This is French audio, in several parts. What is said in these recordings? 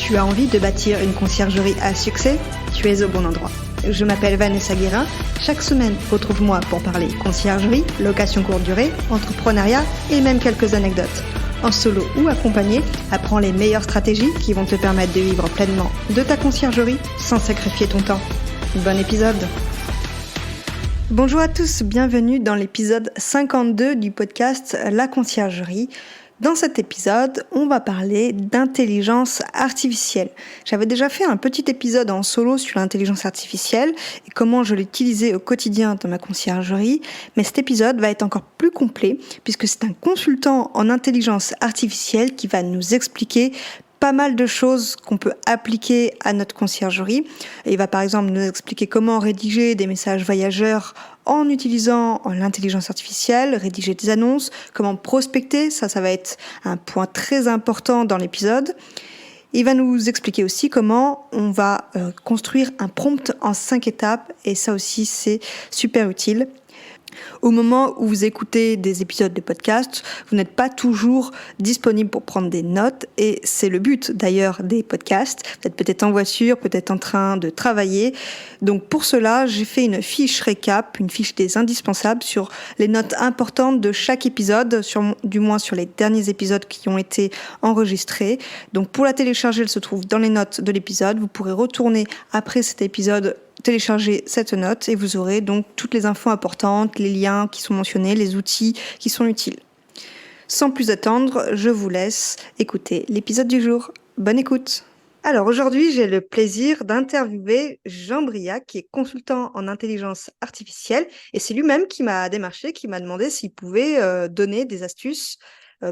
Tu as envie de bâtir une conciergerie à succès? Tu es au bon endroit. Je m'appelle Vanessa Guérin. Chaque semaine, retrouve-moi pour parler conciergerie, location courte durée, entrepreneuriat et même quelques anecdotes. En solo ou accompagné, apprends les meilleures stratégies qui vont te permettre de vivre pleinement de ta conciergerie sans sacrifier ton temps. Bon épisode! Bonjour à tous, bienvenue dans l'épisode 52 du podcast La Conciergerie. Dans cet épisode, on va parler d'intelligence artificielle. J'avais déjà fait un petit épisode en solo sur l'intelligence artificielle et comment je l'utilisais au quotidien dans ma conciergerie, mais cet épisode va être encore plus complet puisque c'est un consultant en intelligence artificielle qui va nous expliquer pas mal de choses qu'on peut appliquer à notre conciergerie. Et il va par exemple nous expliquer comment rédiger des messages voyageurs en utilisant l'intelligence artificielle, rédiger des annonces, comment prospecter, ça va être un point très important dans l'épisode. Il va nous expliquer aussi comment on va construire un prompt en 5 étapes et ça aussi c'est super utile. Au moment où vous écoutez des épisodes de podcast, vous n'êtes pas toujours disponible pour prendre des notes et c'est le but d'ailleurs des podcasts. Vous êtes peut-être en voiture, peut-être en train de travailler. Donc pour cela, j'ai fait une fiche récap, une fiche des indispensables sur les notes importantes de chaque épisode, du moins sur les derniers épisodes qui ont été enregistrés. Donc pour la télécharger, elle se trouve dans les notes de l'épisode. Vous pourrez retourner après cet épisode télécharger cette note et vous aurez donc toutes les infos importantes, les liens qui sont mentionnés, les outils qui sont utiles. Sans plus attendre, je vous laisse écouter l'épisode du jour. Bonne écoute! Alors aujourd'hui, j'ai le plaisir d'interviewer Jean Briac, qui est consultant en intelligence artificielle et c'est lui-même qui m'a démarché, qui m'a demandé s'il pouvait donner des astuces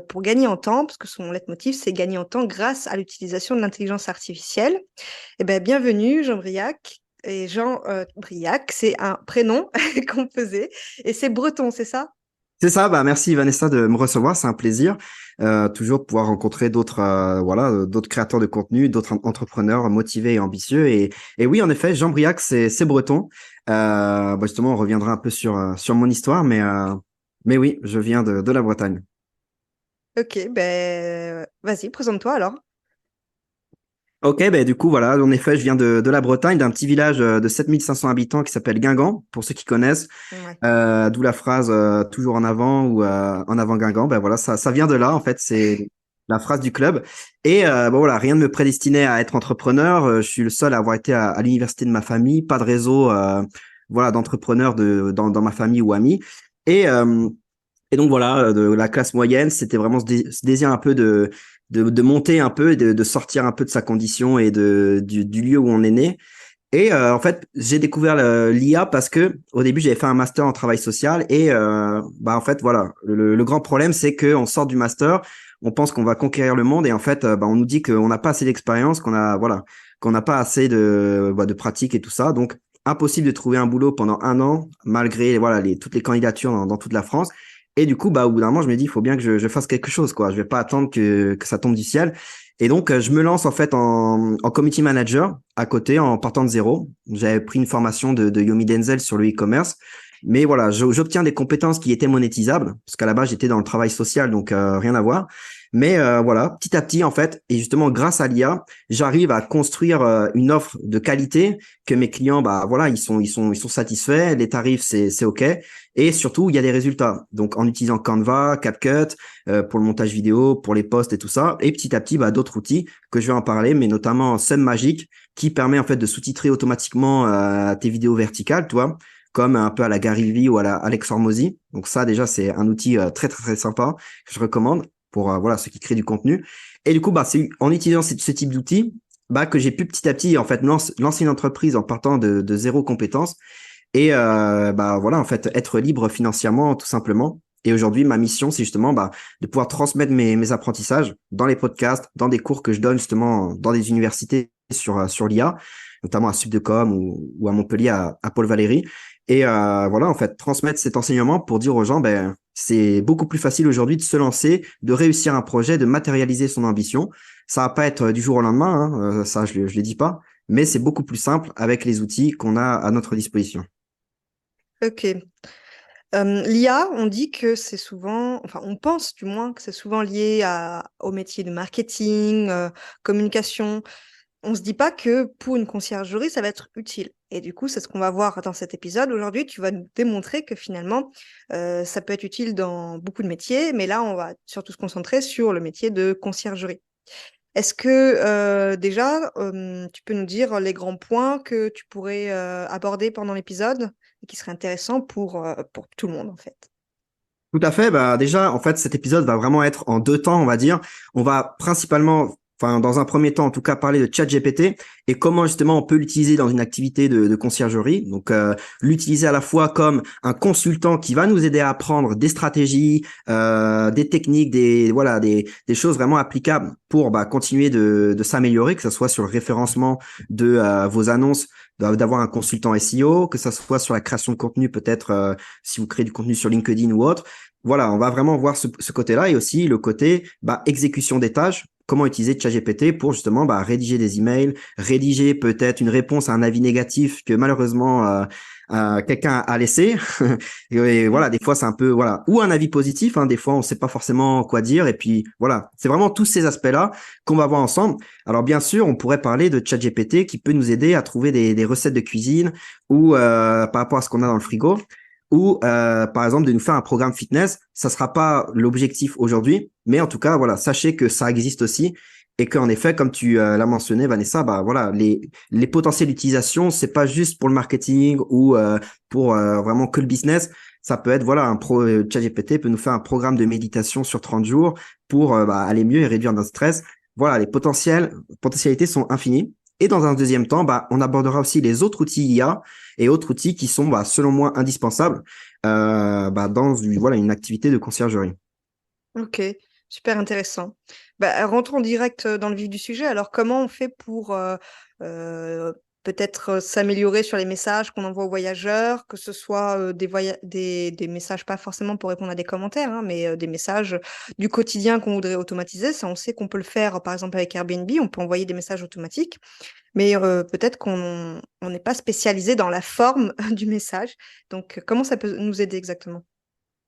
pour gagner en temps, parce que son leitmotiv, c'est gagner en temps grâce à l'utilisation de l'intelligence artificielle. Eh bien, bienvenue Jean Briac. Et Jean Briac, c'est un prénom composé et c'est breton, c'est ça? C'est ça, merci Vanessa de me recevoir, c'est un plaisir toujours de pouvoir rencontrer d'autres créateurs de contenu, d'autres entrepreneurs motivés et ambitieux et oui en effet Jean Briac c'est breton. Justement on reviendra un peu sur mon histoire mais oui je viens de la Bretagne. Ok, vas-y présente-toi alors. Ok, du coup, voilà, en effet, je viens de la Bretagne, d'un petit village de 7500 habitants qui s'appelle Guingamp, pour ceux qui connaissent, Ouais. d'où la phrase toujours en avant ou en avant Guingamp. Voilà, ça vient de là, en fait, c'est la phrase du club. Et voilà, rien ne me prédestinait à être entrepreneur. Je suis le seul à avoir été à l'université de ma famille, pas de réseau d'entrepreneurs dans ma famille ou amis. Et, euh, et donc voilà, de la classe moyenne, c'était vraiment ce désir un peu de monter un peu et de sortir un peu de sa condition et du lieu où on est né. Et en fait, j'ai découvert l'IA parce que au début, j'avais fait un master en travail social et en fait, voilà, le grand problème, c'est qu'on sort du master, on pense qu'on va conquérir le monde et en fait, on nous dit qu'on n'a pas assez d'expérience, qu'on n'a pas assez de pratique et tout ça. Donc, impossible de trouver un boulot pendant 1 an, malgré toutes les candidatures dans toute la France. Et du coup, au bout d'un moment, je me dis, il faut bien que je fasse quelque chose, quoi. Je vais pas attendre que ça tombe du ciel. Et donc, je me lance en fait en community manager à côté, en partant de zéro. J'avais pris une formation de Yomi Denzel sur le e-commerce. Mais voilà, j'obtiens des compétences qui étaient monétisables, parce qu'à la base, j'étais dans le travail social, donc rien à voir. Mais voilà, petit à petit, en fait, et justement, grâce à l'IA, j'arrive à construire une offre de qualité que mes clients, ils sont satisfaits. Les tarifs, c'est OK. Et surtout, il y a des résultats. Donc, en utilisant Canva, CapCut, pour le montage vidéo, pour les posts et tout ça. Et petit à petit, d'autres outils que je vais en parler, mais notamment SumMagic, qui permet en fait de sous-titrer automatiquement tes vidéos verticales, toi, comme un peu à la Gary Vee ou à la Alex Hormozy. Donc ça, déjà, c'est un outil très, très, très sympa que je recommande pour ceux qui créent du contenu. Et du coup, c'est en utilisant ce type d'outils que j'ai pu petit à petit en fait lancer une entreprise en partant de zéro compétence et voilà en fait être libre financièrement tout simplement. Et aujourd'hui, ma mission, c'est justement de pouvoir transmettre mes apprentissages dans les podcasts, dans des cours que je donne justement dans des universités sur l'IA, notamment à Subdecom ou à Montpellier à Paul Valéry. Et voilà, en fait, transmettre cet enseignement pour dire aux gens, c'est beaucoup plus facile aujourd'hui de se lancer, de réussir un projet, de matérialiser son ambition. Ça va pas être du jour au lendemain, hein, ça je le dis pas, mais c'est beaucoup plus simple avec les outils qu'on a à notre disposition. Ok. L'IA, on dit que c'est souvent, enfin, on pense du moins que c'est souvent lié au métier de marketing, communication. On se dit pas que pour une conciergerie, ça va être utile. Et du coup, c'est ce qu'on va voir dans cet épisode. Aujourd'hui, tu vas nous démontrer que finalement, ça peut être utile dans beaucoup de métiers, mais là, on va surtout se concentrer sur le métier de conciergerie. Est-ce que déjà, tu peux nous dire les grands points que tu pourrais aborder pendant l'épisode et qui seraient intéressants pour tout le monde, en fait? Tout à fait. Bah, déjà, en fait, cet épisode va vraiment être en deux temps, on va dire. On va principalement, enfin, dans un premier temps, en tout cas, parler de ChatGPT et comment justement on peut l'utiliser dans une activité de conciergerie. Donc, l'utiliser à la fois comme un consultant qui va nous aider à apprendre des stratégies, des techniques, des choses vraiment applicables pour continuer de s'améliorer, que ce soit sur le référencement de vos annonces, d'avoir un consultant SEO, que ça soit sur la création de contenu, peut-être si vous créez du contenu sur LinkedIn ou autre. Voilà, on va vraiment voir ce côté-là et aussi le côté exécution des tâches. Comment utiliser ChatGPT pour justement rédiger des emails, rédiger peut-être une réponse à un avis négatif que malheureusement quelqu'un a laissé. Et voilà, des fois c'est un peu ou un avis positif. Des fois on sait pas forcément quoi dire. Et puis voilà, c'est vraiment tous ces aspects-là qu'on va voir ensemble. Alors bien sûr, on pourrait parler de ChatGPT qui peut nous aider à trouver des recettes de cuisine ou par rapport à ce qu'on a dans le frigo. Ou par exemple de nous faire un programme fitness. Ça sera pas l'objectif aujourd'hui, mais en tout cas voilà, sachez que ça existe aussi et qu'en effet, comme tu l'as mentionné, Vanessa, voilà, les potentielles utilisations, c'est pas juste pour le marketing ou pour vraiment que le business. Ça peut être ChatGPT peut nous faire un programme de méditation sur 30 jours pour aller mieux et réduire notre stress. Voilà, les potentialités sont infinies. Et dans un deuxième temps, on abordera aussi les autres outils IA et autres outils qui sont, selon moi, indispensables dans une activité de conciergerie. Ok, super intéressant. Rentrons direct dans le vif du sujet. Alors, comment on fait pour peut-être s'améliorer sur les messages qu'on envoie aux voyageurs, que ce soit des messages pas forcément pour répondre à des commentaires, mais des messages du quotidien qu'on voudrait automatiser. Ça, on sait qu'on peut le faire, par exemple, avec Airbnb, on peut envoyer des messages automatiques, mais peut-être qu'on n'est pas spécialisé dans la forme du message. Donc, comment ça peut nous aider exactement?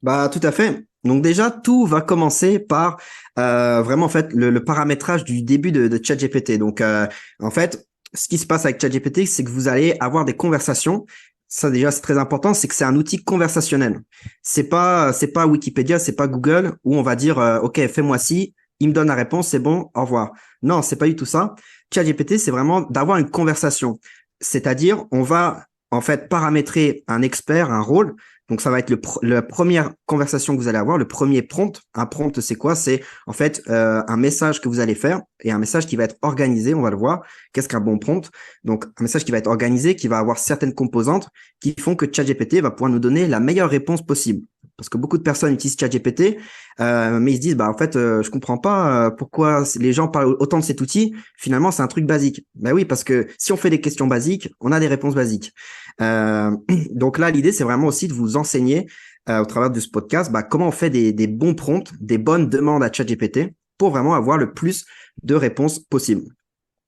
Tout à fait. Donc déjà, tout va commencer par vraiment en fait le paramétrage du début de ChatGPT. Donc en fait, ce qui se passe avec ChatGPT, c'est que vous allez avoir des conversations. Ça déjà, c'est très important, c'est que c'est un outil conversationnel. C'est pas Wikipédia, c'est pas Google où on va dire OK, fais-moi ci, il me donne la réponse, c'est bon, au revoir. Non, c'est pas du tout ça. ChatGPT, c'est vraiment d'avoir une conversation. C'est-à-dire, on va en fait paramétrer un expert, un rôle. Donc, ça va être la première conversation que vous allez avoir, le premier prompt. Un prompt, c'est quoi? C'est en fait un message que vous allez faire et un message qui va être organisé, on va le voir. Qu'est-ce qu'un bon prompt? Donc, un message qui va être organisé, qui va avoir certaines composantes qui font que ChatGPT va pouvoir nous donner la meilleure réponse possible. Parce que beaucoup de personnes utilisent ChatGPT, mais ils se disent, en fait, je comprends pas pourquoi les gens parlent autant de cet outil. Finalement, c'est un truc basique. Oui, parce que si on fait des questions basiques, on a des réponses basiques. Donc là, l'idée, c'est vraiment aussi de vous enseigner au travers de ce podcast, comment on fait des bons prompts, des bonnes demandes à ChatGPT pour vraiment avoir le plus de réponses possible.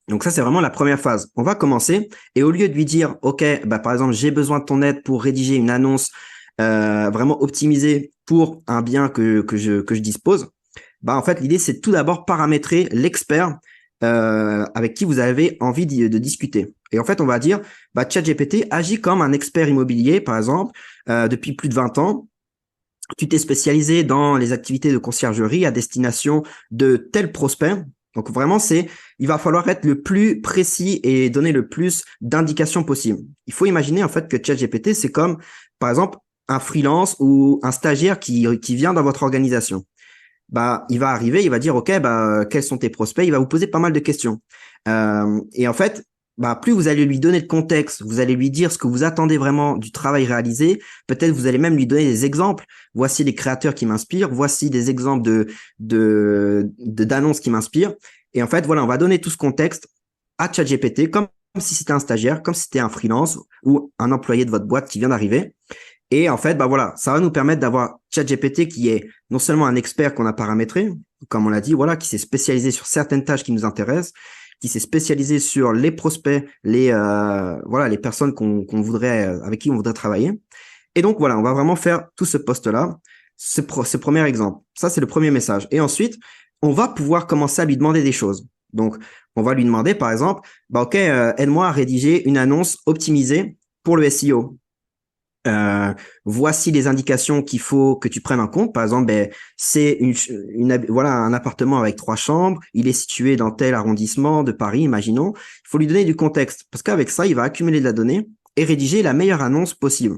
Donc ça, c'est vraiment la première phase. On va commencer et au lieu de lui dire, OK, par exemple, j'ai besoin de ton aide pour rédiger une annonce vraiment optimisée pour un bien que je dispose, en fait, l'idée, c'est tout d'abord paramétrer l'expert avec qui vous avez envie de discuter. Et en fait, on va dire, ChatGPT agit comme un expert immobilier, par exemple, depuis plus de 20 ans. Tu t'es spécialisé dans les activités de conciergerie à destination de tel prospect. Donc vraiment, il va falloir être le plus précis et donner le plus d'indications possibles. Il faut imaginer en fait que ChatGPT, c'est comme, par exemple, un freelance ou un stagiaire qui vient dans votre organisation. Il va arriver, il va dire, OK, quels sont tes prospects? Il va vous poser pas mal de questions. Et en fait, plus vous allez lui donner le contexte, vous allez lui dire ce que vous attendez vraiment du travail réalisé. Peut-être vous allez même lui donner des exemples. Voici les créateurs qui m'inspirent. Voici des exemples d'annonces qui m'inspirent. Et en fait, voilà, on va donner tout ce contexte à ChatGPT comme si c'était un stagiaire, comme si c'était un freelance ou un employé de votre boîte qui vient d'arriver. Et en fait, voilà, ça va nous permettre d'avoir ChatGPT qui est non seulement un expert qu'on a paramétré, comme on l'a dit, voilà, qui s'est spécialisé sur certaines tâches qui nous intéressent, qui s'est spécialisé sur les prospects, les personnes qu'on voudrait, avec qui on voudrait travailler. Et donc, voilà, on va vraiment faire tout ce post-là, ce premier exemple. Ça, c'est le premier message. Et ensuite, on va pouvoir commencer à lui demander des choses. Donc, on va lui demander, par exemple, OK, aide-moi à rédiger une annonce optimisée pour le SEO. Voici les indications qu'il faut que tu prennes en compte. Par exemple, c'est voilà, un appartement avec 3 chambres. Il est situé dans tel arrondissement de Paris, imaginons. Il faut lui donner du contexte parce qu'avec ça, il va accumuler de la donnée et rédiger la meilleure annonce possible.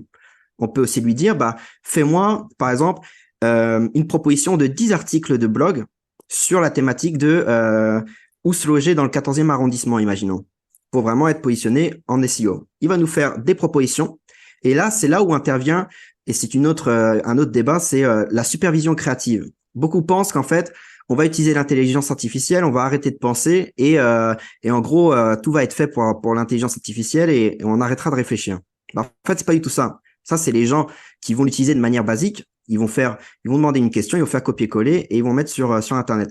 On peut aussi lui dire, fais-moi, par exemple, une proposition de 10 articles de blog sur la thématique de où se loger dans le 14e arrondissement, imaginons, pour vraiment être positionné en SEO. Il va nous faire des propositions. Et là, c'est là où intervient, et c'est un autre débat, c'est la supervision créative. Beaucoup pensent qu'en fait, on va utiliser l'intelligence artificielle, on va arrêter de penser et en gros, tout va être fait pour l'intelligence artificielle et on arrêtera de réfléchir. En fait, c'est pas du tout ça. Ça, c'est les gens qui vont l'utiliser de manière basique. Ils vont demander une question, ils vont faire copier-coller et ils vont mettre sur Internet.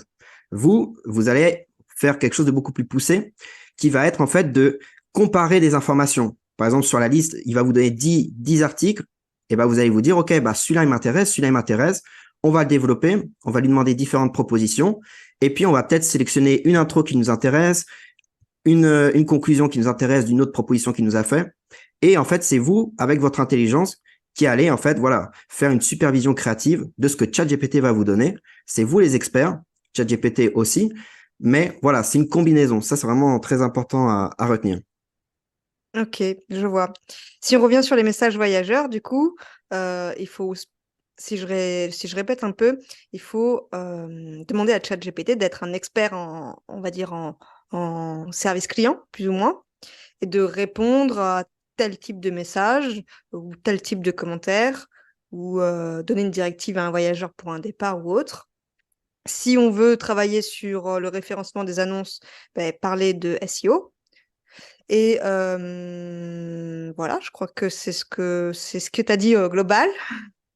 Vous allez faire quelque chose de beaucoup plus poussé qui va être en fait de comparer des informations. Par exemple, sur la liste, il va vous donner 10 articles et vous allez vous dire, OK, celui-là, il m'intéresse, celui-là, il m'intéresse. On va le développer, on va lui demander différentes propositions et puis on va peut-être sélectionner une intro qui nous intéresse, une conclusion qui nous intéresse d'une autre proposition qu'il nous a fait. Et en fait, c'est vous, avec votre intelligence, qui allez en fait, voilà, faire une supervision créative de ce que ChatGPT va vous donner. C'est vous les experts, ChatGPT aussi, mais voilà, c'est une combinaison. Ça, c'est vraiment très important à retenir. Ok, je vois. Si on revient sur les messages voyageurs, du coup, il faut, si je répète un peu, il faut demander à ChatGPT d'être un expert on va dire, en service client, plus ou moins, et de répondre à tel type de message ou tel type de commentaire ou donner une directive à un voyageur pour un départ ou autre. Si on veut travailler sur le référencement des annonces, parler de SEO. Et voilà, je crois que c'est ce que tu as dit global.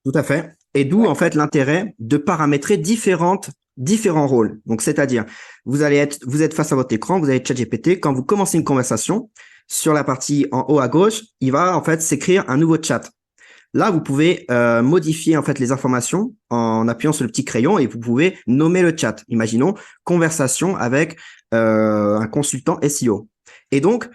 Tout à fait. Et d'où, Ouais. en fait, l'intérêt de paramétrer différents rôles. Donc, c'est-à-dire, vous êtes face à votre écran, vous avez ChatGPT. Quand vous commencez une conversation, sur la partie en haut à gauche, il va, en fait, s'écrire un nouveau chat. Là, vous pouvez modifier, en fait, les informations en appuyant sur le petit crayon et vous pouvez nommer le chat. Imaginons, conversation avec un consultant SEO. Et donc,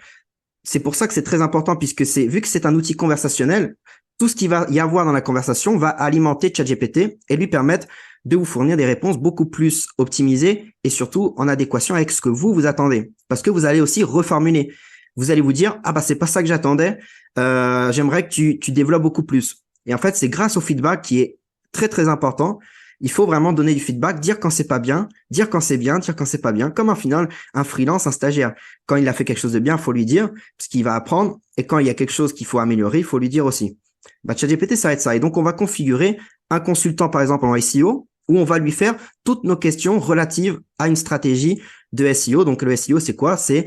c'est pour ça que c'est très important puisque vu que c'est un outil conversationnel, tout ce qu'il va y avoir dans la conversation va alimenter ChatGPT et lui permettre de vous fournir des réponses beaucoup plus optimisées et surtout en adéquation avec ce que vous attendez. Parce que vous allez aussi reformuler. Vous allez vous dire, c'est pas ça que j'attendais, j'aimerais que tu développes beaucoup plus. Et en fait, c'est grâce au feedback qui est très, très important. Il faut vraiment donner du feedback, dire quand c'est pas bien, dire quand c'est bien, dire quand c'est pas bien, comme un freelance, un stagiaire. Quand il a fait quelque chose de bien, il faut lui dire, parce qu'il va apprendre. Et quand il y a quelque chose qu'il faut améliorer, il faut lui dire aussi. ChatGPT, ça va être ça. Et donc, on va configurer un consultant, par exemple, en SEO, où on va lui faire toutes nos questions relatives à une stratégie de SEO. Donc, le SEO, c'est quoi? C'est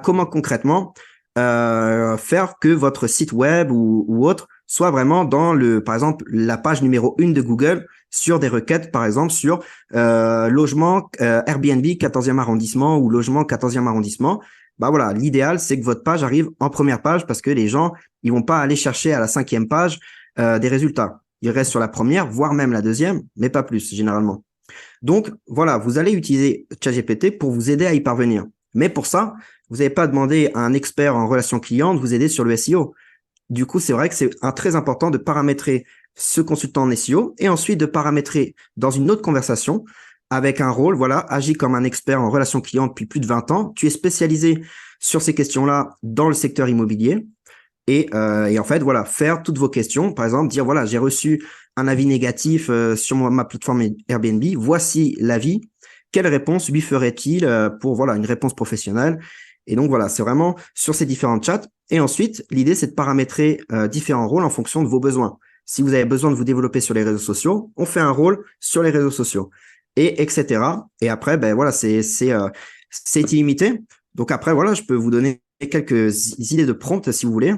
comment concrètement faire que votre site web ou autre soit vraiment dans par exemple, la page numéro 1 de Google sur des requêtes, par exemple, sur logement Airbnb 14e arrondissement ou logement 14e arrondissement. Voilà, l'idéal, c'est que votre page arrive en première page parce que les gens, ils vont pas aller chercher à la 5e page des résultats. Ils restent sur la première, voire même la 2e, mais pas plus, généralement. Donc, voilà, vous allez utiliser ChatGPT pour vous aider à y parvenir. Mais pour ça, vous n'avez pas demandé à un expert en relations clients de vous aider sur le SEO. Du coup, c'est vrai que c'est très important de paramétrer ce consultant en SEO et ensuite de paramétrer dans une autre conversation avec un rôle, agis comme un expert en relations clients depuis plus de 20 ans. Tu es spécialisé sur ces questions-là dans le secteur immobilier et en fait, faire toutes vos questions. Par exemple, dire, j'ai reçu un avis négatif sur ma plateforme Airbnb. Voici l'avis. Quelle réponse lui ferait-il pour une réponse professionnelle? Et donc, c'est vraiment sur ces différents chats. Et ensuite, l'idée, c'est de paramétrer différents rôles en fonction de vos besoins. Si vous avez besoin de vous développer sur les réseaux sociaux, on fait un rôle sur les réseaux sociaux. Et etc. Et après, c'est illimité. Donc après, je peux vous donner quelques idées de prompts si vous voulez.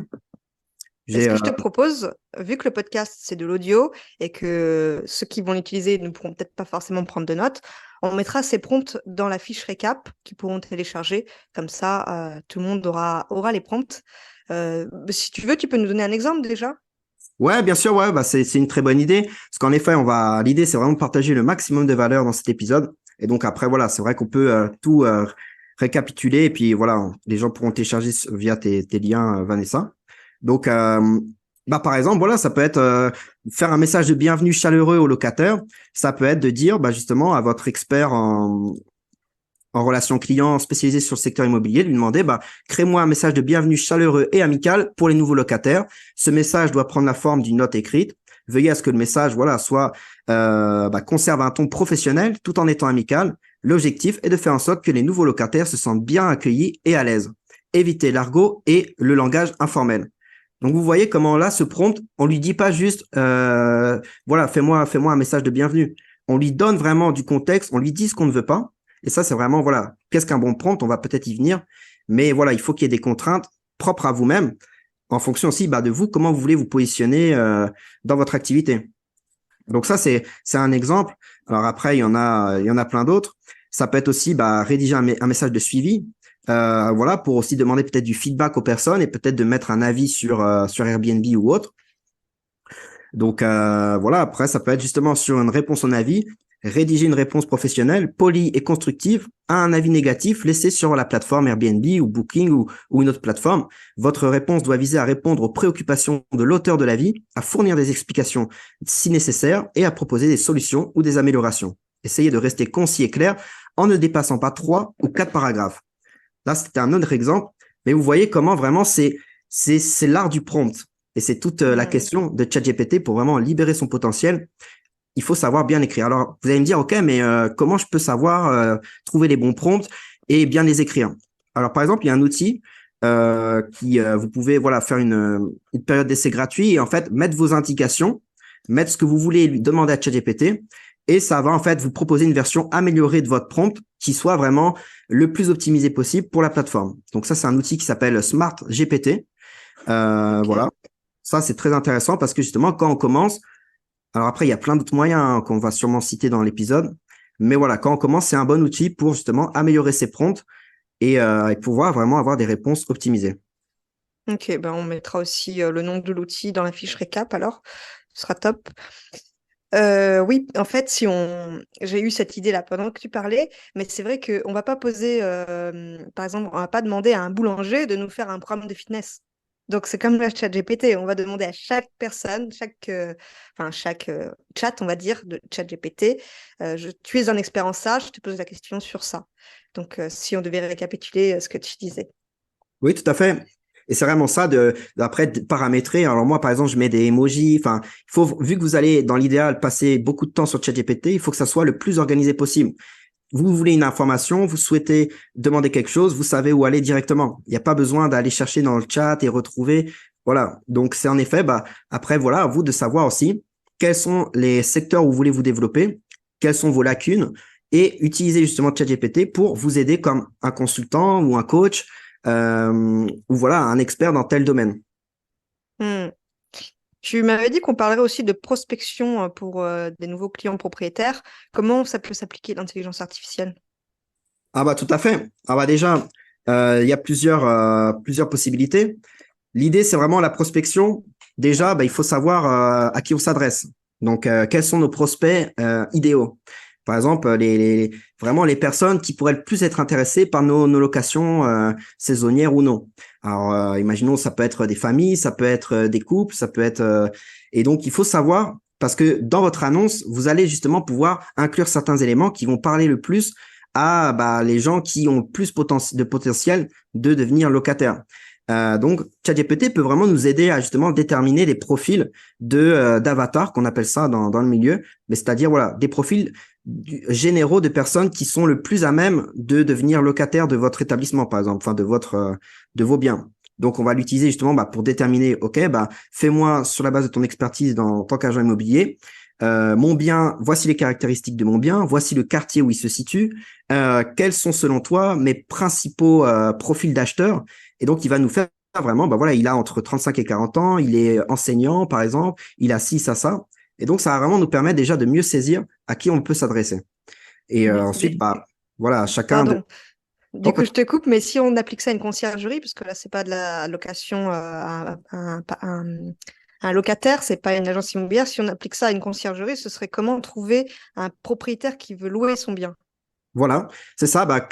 Est-ce que je te propose, vu que le podcast, c'est de l'audio et que ceux qui vont l'utiliser ne pourront peut-être pas forcément prendre de notes, on mettra ces prompts dans la fiche récap qu'ils pourront télécharger. Comme ça, tout le monde aura les prompts. Si tu veux, tu peux nous donner un exemple déjà? Ouais, bien sûr, ouais, bah c'est une très bonne idée. Parce qu'en effet, l'idée, c'est vraiment de partager le maximum de valeur dans cet épisode. Et donc après, voilà, c'est vrai qu'on peut tout récapituler et puis voilà, les gens pourront télécharger via tes liens, Vanessa. Donc, bah par exemple, voilà, ça peut être faire un message de bienvenue chaleureux au locataire. Ça peut être de dire, bah justement, à votre expert en relation client spécialisé sur le secteur immobilier, lui demander, bah, crée-moi un message de bienvenue chaleureux et amical pour les nouveaux locataires. Ce message doit prendre la forme d'une note écrite. Veuillez à ce que le message, voilà, soit conserve un ton professionnel tout en étant amical. L'objectif est de faire en sorte que les nouveaux locataires se sentent bien accueillis et à l'aise. Évitez l'argot et le langage informel. Donc vous voyez comment là, ce prompt, on lui dit pas juste, voilà, fais-moi un message de bienvenue. On lui donne vraiment du contexte, on lui dit ce qu'on ne veut pas. Et ça, c'est vraiment, voilà, qu'est-ce qu'un bon prompt? On va peut-être y venir. Mais voilà, il faut qu'il y ait des contraintes propres à vous-même, en fonction aussi de vous, comment vous voulez vous positionner dans votre activité. Donc ça, c'est un exemple. Alors après, il y en a plein d'autres. Ça peut être aussi rédiger un message de suivi, voilà, pour aussi demander peut-être du feedback aux personnes et peut-être de mettre un avis sur Airbnb ou autre. Donc voilà, après, ça peut être justement sur une réponse en avis, rédiger une réponse professionnelle, polie et constructive à un avis négatif laissé sur la plateforme Airbnb ou Booking ou une autre plateforme. Votre réponse doit viser à répondre aux préoccupations de l'auteur de l'avis, à fournir des explications si nécessaire et à proposer des solutions ou des améliorations. Essayez de rester concis et clair en ne dépassant pas 3 ou 4 paragraphes. Là, c'était un autre exemple, mais vous voyez comment vraiment c'est l'art du prompt. Et c'est toute la question de ChatGPT pour vraiment libérer son potentiel. Il faut savoir bien écrire. Alors, vous allez me dire, OK, mais comment je peux savoir trouver les bons prompts et bien les écrire? Alors, par exemple, il y a un outil vous pouvez voilà faire une période d'essai gratuit et en fait mettre vos indications, mettre ce que vous voulez lui demander à ChatGPT et ça va en fait vous proposer une version améliorée de votre prompt qui soit vraiment le plus optimisé possible pour la plateforme. Donc ça, c'est un outil qui s'appelle Smart GPT. Ok. Voilà. Ça, c'est très intéressant parce que justement, quand on commence, alors après, il y a plein d'autres moyens qu'on va sûrement citer dans l'épisode, mais voilà, quand on commence, c'est un bon outil pour justement améliorer ses prompts et pouvoir vraiment avoir des réponses optimisées. Ok, ben on mettra aussi le nom de l'outil dans la fiche récap alors. Ce sera top. Oui, en fait, j'ai eu cette idée là pendant que tu parlais, mais c'est vrai qu'on va pas poser, par exemple, on va pas demander à un boulanger de nous faire un programme de fitness. Donc c'est comme le chat GPT, on va demander à chaque personne, chaque chat, on va dire, de chat GPT, tu es un expert en ça, je te pose la question sur ça. Donc si on devait récapituler ce que tu disais. Oui, tout à fait. Et c'est vraiment ça d'après de paramétrer. Alors moi, par exemple, je mets des emojis. Enfin, vu que vous allez, dans l'idéal, passer beaucoup de temps sur ChatGPT, il faut que ça soit le plus organisé possible. Vous voulez une information, vous souhaitez demander quelque chose, vous savez où aller directement. Il n'y a pas besoin d'aller chercher dans le chat et retrouver. Voilà. Donc, c'est en effet, après, voilà, à vous de savoir aussi quels sont les secteurs où vous voulez vous développer, quelles sont vos lacunes et utiliser justement ChatGPT pour vous aider comme un consultant ou un coach ou voilà, un expert dans tel domaine. Hmm. Tu m'avais dit qu'on parlerait aussi de prospection pour des nouveaux clients propriétaires. Comment ça peut s'appliquer l'intelligence artificielle? Ah bah tout à fait. Ah bah déjà, il y a plusieurs possibilités. L'idée, c'est vraiment la prospection. Déjà, il faut savoir à qui on s'adresse. Donc, quels sont nos prospects idéaux? Par exemple, vraiment les personnes qui pourraient le plus être intéressées par nos locations saisonnières ou non. Alors, imaginons, ça peut être des familles, ça peut être des couples, ça peut être... Et donc, il faut savoir, parce que dans votre annonce, vous allez justement pouvoir inclure certains éléments qui vont parler le plus à les gens qui ont le plus de potentiel de devenir locataires. Donc, ChatGPT peut vraiment nous aider à justement déterminer des profils d'avatars, qu'on appelle ça dans le milieu, mais c'est-à-dire voilà des profils généraux de personnes qui sont le plus à même de devenir locataires de votre établissement, par exemple, enfin de vos biens. Donc, on va l'utiliser justement pour déterminer, ok, fais-moi sur la base de ton expertise en tant qu'agent immobilier, mon bien, voici les caractéristiques de mon bien, voici le quartier où il se situe, quels sont selon toi mes principaux profils d'acheteurs. Et donc, il va nous faire vraiment, voilà, il a entre 35 et 40 ans, il est enseignant, par exemple, il a ci, ça. Et donc, ça va vraiment nous permettre déjà de mieux saisir à qui on peut s'adresser. Et ensuite, Mais, voilà, chacun de... pardon, du coup, je te coupe, mais si on applique ça à une conciergerie, parce que là, c'est pas de la location un locataire, c'est pas une agence immobilière. Si on applique ça à une conciergerie, ce serait comment trouver un propriétaire qui veut louer son bien. Voilà, c'est ça. Bah,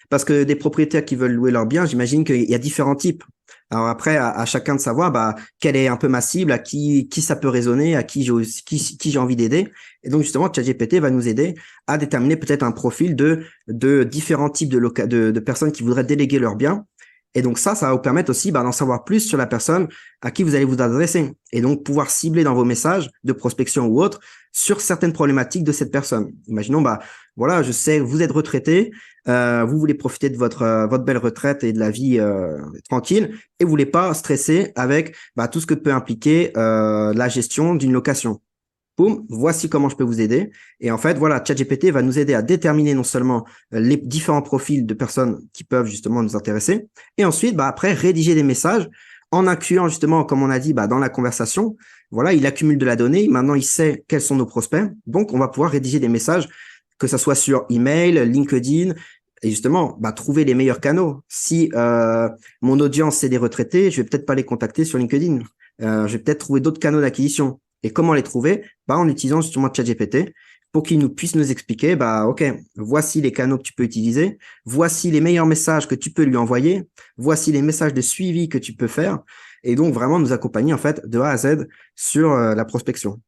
parce que des propriétaires qui veulent louer leur bien, j'imagine qu'il y a différents types. Alors après, à chacun de savoir, bah, quelle est un peu ma cible, à qui ça peut résonner, à qui j'ai envie d'aider. Et donc, justement, ChatGPT va nous aider à déterminer peut-être un profil de différents types de personnes qui voudraient déléguer leur bien. Et donc, ça va vous permettre aussi, bah, d'en savoir plus sur la personne à qui vous allez vous adresser. Et donc, pouvoir cibler dans vos messages de prospection ou autres sur certaines problématiques de cette personne. Imaginons, bah, voilà, je sais, vous êtes retraité, vous voulez profiter de votre belle retraite et de la vie tranquille, et vous voulez pas stresser avec bah, tout ce que peut impliquer la gestion d'une location. Boum, voici comment je peux vous aider. Et en fait, voilà, ChatGPT va nous aider à déterminer non seulement les différents profils de personnes qui peuvent justement nous intéresser, et ensuite, bah, après, rédiger des messages en incluant justement, comme on a dit, bah, dans la conversation. Voilà, il accumule de la donnée. Maintenant, il sait quels sont nos prospects. Donc, on va pouvoir rédiger des messages, que ça soit sur email, LinkedIn, et justement, bah, trouver les meilleurs canaux. Si mon audience, c'est des retraités, je vais peut-être pas les contacter sur LinkedIn. Je vais peut-être trouver d'autres canaux d'acquisition. Et comment les trouver? Bah, en utilisant justement ChatGPT pour qu'il puisse nous expliquer, bah, OK, voici les canaux que tu peux utiliser. Voici les meilleurs messages que tu peux lui envoyer. Voici les messages de suivi que tu peux faire. Et donc, vraiment nous accompagner, en fait, de A à Z sur la prospection.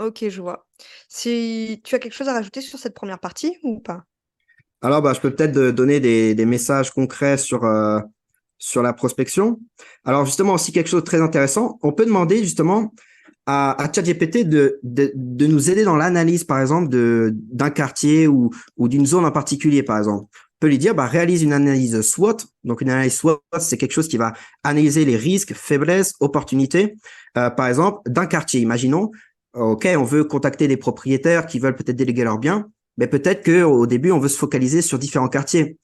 Ok, je vois. Si tu as quelque chose à rajouter sur cette première partie ou pas? Alors, bah, je peux peut-être donner des messages concrets sur la prospection. Alors, justement, aussi quelque chose de très intéressant. On peut demander justement à ChatGPT de nous aider dans l'analyse, par exemple, d'un quartier ou d'une zone en particulier, par exemple. On peut lui dire, bah, réalise une analyse SWOT. Donc, une analyse SWOT, c'est quelque chose qui va analyser les risques, faiblesses, opportunités, par exemple, d'un quartier. Imaginons, OK, on veut contacter des propriétaires qui veulent peut-être déléguer leurs biens, mais peut-être qu'au début, on veut se focaliser sur différents quartiers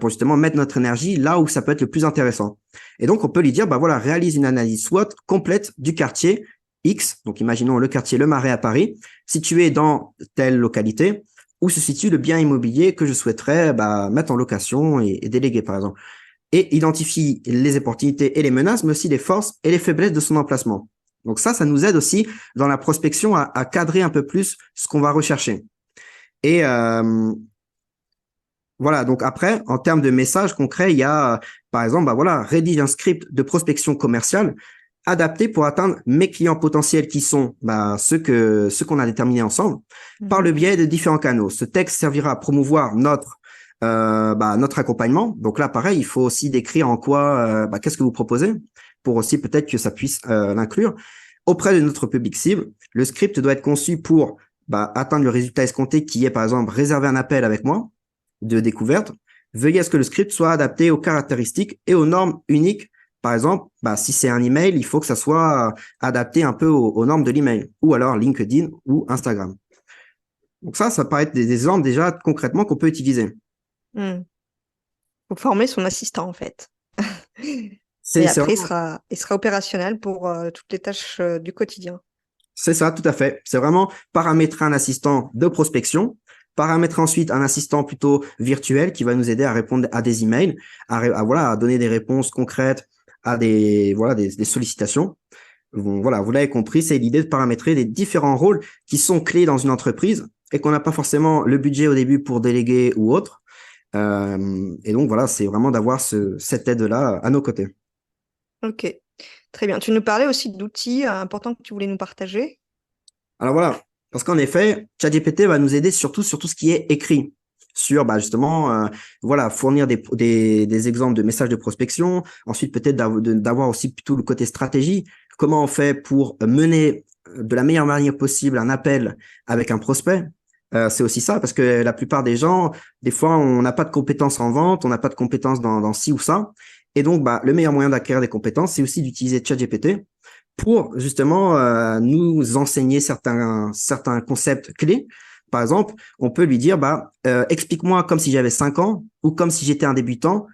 pour justement mettre notre énergie là où ça peut être le plus intéressant. Et donc, on peut lui dire, bah voilà, réalise une analyse SWOT complète du quartier X, donc imaginons le quartier Le Marais à Paris, situé dans telle localité, où se situe le bien immobilier que je souhaiterais bah, mettre en location et déléguer, par exemple. Et identifie les opportunités et les menaces, mais aussi les forces et les faiblesses de son emplacement. Donc ça nous aide aussi dans la prospection à cadrer un peu plus ce qu'on va rechercher. Et voilà, donc après, en termes de messages concrets, il y a, par exemple, bah voilà, rédige un script de prospection commerciale adapté pour atteindre mes clients potentiels qui sont bah, ceux qu'on a déterminés ensemble par le biais de différents canaux. Ce texte servira à promouvoir notre accompagnement. Donc là, pareil, il faut aussi décrire en quoi, qu'est-ce que vous proposez pour aussi peut-être que ça puisse l'inclure. Auprès de notre public cible, le script doit être conçu pour atteindre le résultat escompté qui est, par exemple, réserver un appel avec moi de découverte. Veuillez à ce que le script soit adapté aux caractéristiques et aux normes uniques. Par exemple, si c'est un email, il faut que ça soit adapté un peu aux normes de l'email, ou alors LinkedIn ou Instagram. Donc ça paraît être des exemples déjà concrètement qu'on peut utiliser. Faut former son assistant, en fait. C'est Et après, vraiment... il sera opérationnel pour toutes les tâches du quotidien. C'est ça, tout à fait. C'est vraiment paramétrer un assistant de prospection, paramétrer ensuite un assistant plutôt virtuel qui va nous aider à répondre à des emails, à donner des réponses concrètes à des sollicitations. Bon, voilà, vous l'avez compris, c'est l'idée de paramétrer les différents rôles qui sont clés dans une entreprise et qu'on n'a pas forcément le budget au début pour déléguer ou autre. Et donc voilà, c'est vraiment d'avoir cette aide-là à nos côtés. Ok, très bien. Tu nous parlais aussi d'outils importants que tu voulais nous partager. Alors voilà, parce qu'en effet, ChatGPT va nous aider surtout sur tout ce qui est écrit, sur justement fournir des exemples de messages de prospection, ensuite peut-être d'avoir aussi plutôt le côté stratégie, comment on fait pour mener de la meilleure manière possible un appel avec un prospect. C'est aussi ça, parce que la plupart des gens, des fois, on n'a pas de compétences en vente, on n'a pas de compétences dans ci ou ça. Et donc, le meilleur moyen d'acquérir des compétences, c'est aussi d'utiliser ChatGPT pour justement nous enseigner certains concepts clés. Par exemple, on peut lui dire, explique-moi comme si j'avais 5 ans ou comme si j'étais un débutant,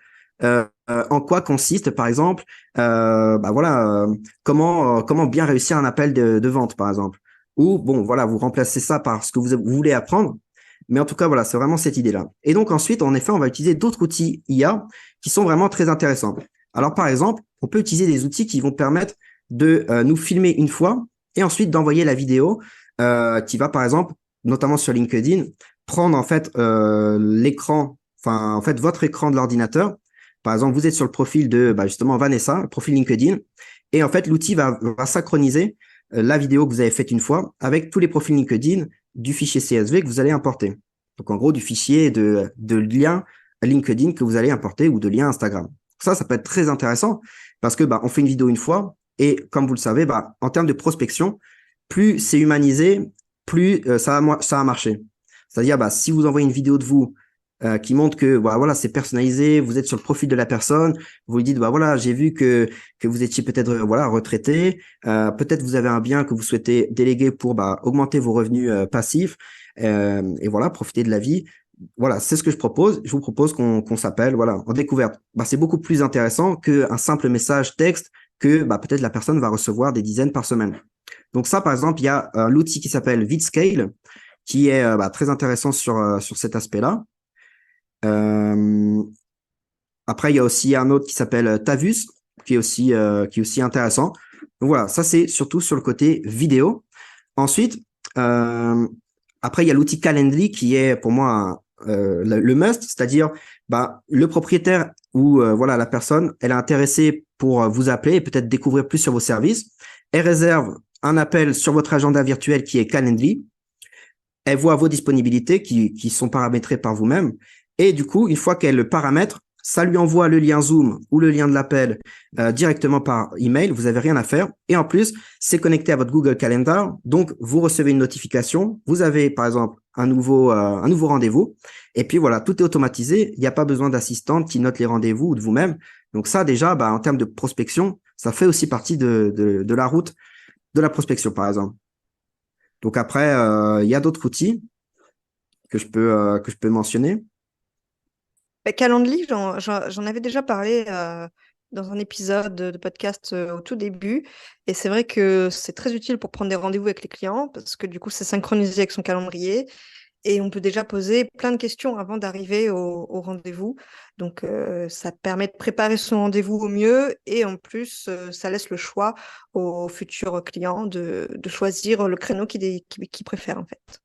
en quoi consiste, par exemple, comment bien réussir un appel de vente, par exemple. Ou bon, voilà, vous remplacez ça par ce que vous voulez apprendre. Mais en tout cas, voilà, c'est vraiment cette idée-là. Et donc ensuite, en effet, on va utiliser d'autres outils IA qui sont vraiment très intéressants. Alors, par exemple, on peut utiliser des outils qui vont permettre de nous filmer une fois et ensuite d'envoyer la vidéo qui va, par exemple, notamment sur LinkedIn, prendre en fait l'écran, enfin en fait votre écran de l'ordinateur. Par exemple, vous êtes sur le profil de justement Vanessa, le profil LinkedIn, et en fait l'outil va synchroniser la vidéo que vous avez faite une fois avec tous les profils LinkedIn du fichier CSV que vous allez importer. Donc en gros du fichier de liens LinkedIn que vous allez importer ou de liens Instagram. Ça peut être très intéressant parce que on fait une vidéo une fois et comme vous le savez, en termes de prospection, plus c'est humanisé, plus ça va marcher. C'est-à-dire, si vous envoyez une vidéo de vous qui montre que voilà, c'est personnalisé, vous êtes sur le profil de la personne, vous lui dites voilà, j'ai vu que vous étiez peut-être voilà retraité, peut-être vous avez un bien que vous souhaitez déléguer pour augmenter vos revenus passifs et voilà, profiter de la vie. Voilà, c'est ce que je propose. Je vous propose qu'on s'appelle voilà en découverte. C'est beaucoup plus intéressant qu'un simple message texte que peut-être la personne va recevoir des dizaines par semaine. Donc ça, par exemple, il y a l'outil qui s'appelle VidScale, qui est très intéressant sur cet aspect-là. Après, il y a aussi un autre qui s'appelle Tavus, qui est aussi intéressant. Donc voilà, ça c'est surtout sur le côté vidéo. Ensuite, après, il y a l'outil Calendly qui est pour moi le must, c'est-à-dire le propriétaire ou voilà la personne, elle est intéressée pour vous appeler et peut-être découvrir plus sur vos services. Elle réserve un appel sur votre agenda virtuel qui est Calendly. Elle voit vos disponibilités qui sont paramétrées par vous-même. Et du coup, une fois qu'elle le paramètre, ça lui envoie le lien Zoom ou le lien de l'appel directement par email. Vous n'avez rien à faire. Et en plus, c'est connecté à votre Google Calendar. Donc, vous recevez une notification. Vous avez, par exemple, un nouveau rendez-vous. Et puis, voilà, tout est automatisé. Il n'y a pas besoin d'assistante qui note les rendez-vous ou de vous-même. Donc, ça, déjà, en termes de prospection, ça fait aussi partie de la route de la prospection, par exemple. Donc, après, il y a d'autres outils que je peux mentionner. Calendly, j'en avais déjà parlé dans un épisode de podcast au tout début. Et c'est vrai que c'est très utile pour prendre des rendez-vous avec les clients parce que du coup, c'est synchronisé avec son calendrier. Et on peut déjà poser plein de questions avant d'arriver au rendez-vous. Donc, ça permet de préparer son rendez-vous au mieux. Et en plus, ça laisse le choix aux futurs clients de choisir le créneau qu'ils préfèrent, en fait.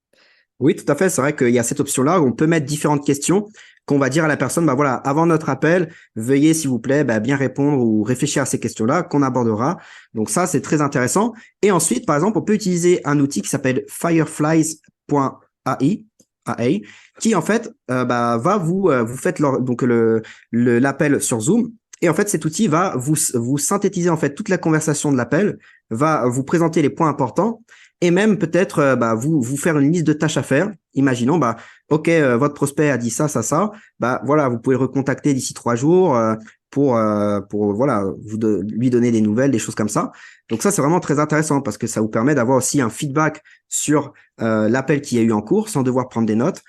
Oui, tout à fait. C'est vrai qu'il y a cette option-là où on peut mettre différentes questions qu'on va dire à la personne, voilà, avant notre appel, veuillez, s'il vous plaît, bien répondre ou réfléchir à ces questions-là qu'on abordera. Donc ça, c'est très intéressant. Et ensuite, par exemple, on peut utiliser un outil qui s'appelle fireflies.ai, AI, qui en fait va vous faites donc l'appel sur Zoom. Et en fait, cet outil va vous synthétiser en fait toute la conversation de l'appel, va vous présenter les points importants et même peut-être vous faire une liste de tâches à faire. Imaginons, ok, votre prospect a dit ça, ça, ça. Voilà, vous pouvez le recontacter d'ici 3 jours pour voilà lui donner des nouvelles, des choses comme ça. Donc ça, c'est vraiment très intéressant parce que ça vous permet d'avoir aussi un feedback sur l'appel qu'il y a eu en cours sans devoir prendre des notes.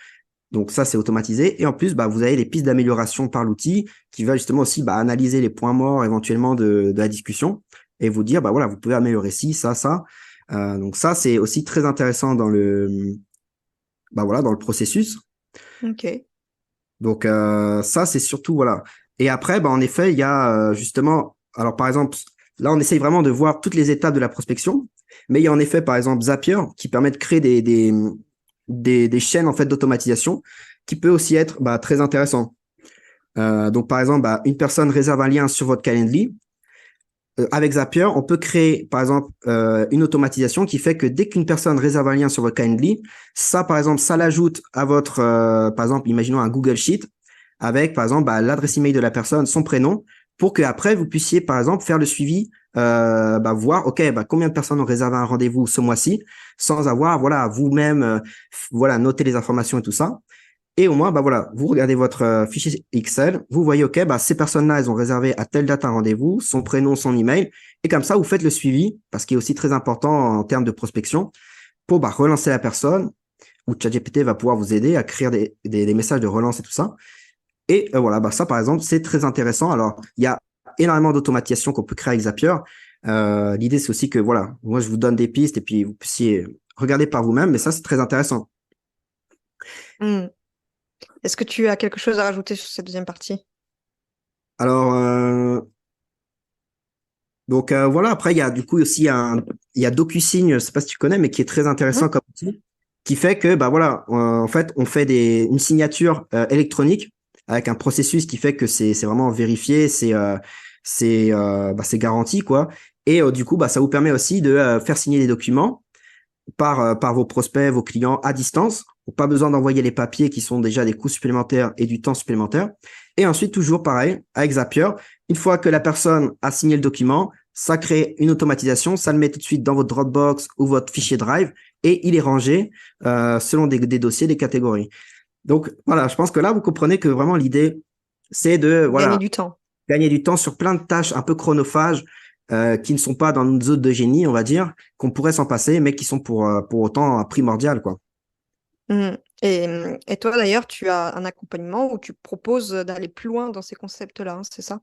Donc ça, c'est automatisé. Et en plus, vous avez des pistes d'amélioration par l'outil qui va justement aussi analyser les points morts éventuellement de la discussion et vous dire, voilà, vous pouvez améliorer ci, ça, ça. Donc ça, c'est aussi très intéressant dans le processus. OK. Donc ça, c'est surtout, voilà. Et après, en effet, il y a justement, alors par exemple, là, on essaye vraiment de voir toutes les étapes de la prospection, mais il y a en effet, par exemple, Zapier qui permet de créer des chaînes en fait d'automatisation qui peut aussi être très intéressant. Donc par exemple, une personne réserve un lien sur votre Calendly. Avec Zapier, on peut créer, par exemple, une automatisation qui fait que dès qu'une personne réserve un lien sur votre Calendly, ça, par exemple, ça l'ajoute à votre, par exemple, imaginons un Google Sheet avec, par exemple, l'adresse email de la personne, son prénom, pour que après vous puissiez, par exemple, faire le suivi, voir, ok, combien de personnes ont réservé un rendez-vous ce mois-ci, sans avoir, voilà, vous-même, voilà, noter les informations et tout ça. Et au moins, voilà, vous regardez votre fichier Excel, vous voyez, OK, ces personnes-là, elles ont réservé à telle date un rendez-vous, son prénom, son email. Et comme ça, vous faites le suivi, parce qu'il est aussi très important en termes de prospection, pour relancer la personne, où ChatGPT va pouvoir vous aider à créer des messages de relance et tout ça. Et voilà, ça, par exemple, c'est très intéressant. Alors, il y a énormément d'automatisation qu'on peut créer avec Zapier. L'idée, c'est aussi que, voilà, moi, je vous donne des pistes et puis vous puissiez regarder par vous-même, mais ça, c'est très intéressant. Hmm. Est-ce que tu as quelque chose à rajouter sur cette deuxième partie? Alors, Donc voilà, après il y a du coup aussi il y a DocuSign, je sais pas si tu connais, mais qui est très intéressant comme outil, qui fait que bah voilà, en fait on fait une signature électronique avec un processus qui fait que c'est vraiment vérifié, c'est garanti quoi. Et du coup bah ça vous permet aussi de faire signer des documents par vos prospects, vos clients à distance. Pas besoin d'envoyer les papiers qui sont déjà des coûts supplémentaires et du temps supplémentaire. Et ensuite, toujours pareil, avec Zapier, une fois que la personne a signé le document, ça crée une automatisation, ça le met tout de suite dans votre Dropbox ou votre fichier Drive et il est rangé selon des dossiers, des catégories. Donc voilà, je pense que là, vous comprenez que vraiment l'idée, c'est de Gagner voilà, du temps. gagner du temps sur plein de tâches un peu chronophages qui ne sont pas dans une zone de génie, on va dire, qu'on pourrait s'en passer, mais qui sont pour autant primordiales, quoi. Mhm. Et toi, d'ailleurs, tu as un accompagnement où tu proposes d'aller plus loin dans ces concepts-là, hein, c'est ça?